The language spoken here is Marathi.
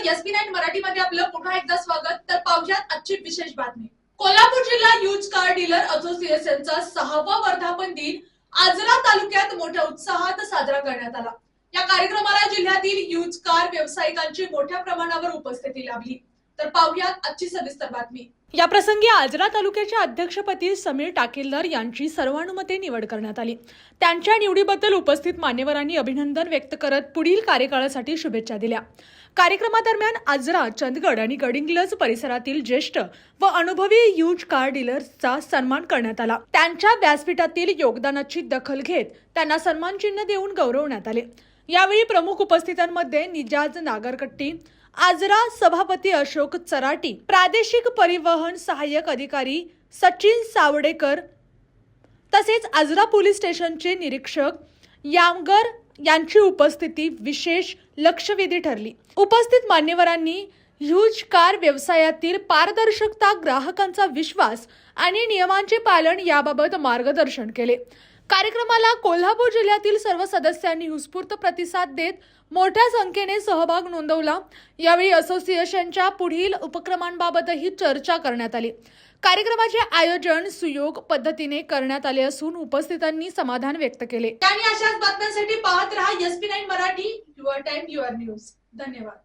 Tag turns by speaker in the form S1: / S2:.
S1: SP9 मराठीमध्ये आपलं पुन्हा एकदा स्वागत। तर पाहुयात आजची विशेष बातमी। कोल्हापूर जिल्हा यूज कार डीलर असोसिएशनचा 6वा वर्धापन दिन आजरा तालुक्यात मोठ्या उत्साहात साजरा करण्यात आला। या कार्यक्रमाला जिल्ह्यातील यूज कार व्यावसायिकांची मोठ्या प्रमाणावर उपस्थिती लाभली। तर पाहुयात आजची सविस्तर बातमी।
S2: या प्रसंगी आजरा तालुक्याच्या अध्यक्षपदी समीर टाकेलदार यांची सर्वानुमते निवड करण्यात आली। त्यांच्या निवडीबद्दल उपस्थित मान्यवरांनी अभिनंदन व्यक्त करत पुढील कार्यकाळासाठी शुभेच्छा दिल्या। कार्यक्रमादरम्यान आजरा, चंदगड आणि गडिंग्लज परिसरातील ज्येष्ठ व अनुभवी यूज कार डीलर्सचा सन्मान करण्यात आला। त्यांच्या व्यासपीठातील योगदानाची दखल घेत त्यांना सन्मान चिन्ह देऊन गौरवण्यात आले। यावेळी प्रमुख उपस्थितांमध्ये निजाज नागरकट्टी, आजरा सभापती अशोक चराटी, प्रादेशिक परिवहन सहाय्यक अधिकारी सचिन सावडेकर तसेच आजरा पोलीस स्टेशनचे निरीक्षक यामगर यांची उपस्थिती विशेष लक्षवेधी ठरली। उपस्थित मान्यवरांनी यूज कार व्यवसायातील पारदर्शकता, ग्राहकांचा विश्वास आणि नियमांचे पालन याबाबत मार्गदर्शन केले। कार्यक्रमाला कोल्हापूर जिल्ह्यातील सर्व सदस्यांनी उत्स्फूर्त प्रतिसाद देत मोठ्या संख्येने सहभाग नोंदवला। यावेळी असोसिएशनच्या पुढील उपक्रमांबाबतही चर्चा करण्यात आली। कार्यक्रमाचे आयोजन सुयोग पद्धतीने करण्यात आले असून उपस्थितांनी समाधान व्यक्त केले।
S1: आणि अशाच बातम्यांसाठी पाहत रहा SP9 Marathi, your time your news. धन्यवाद।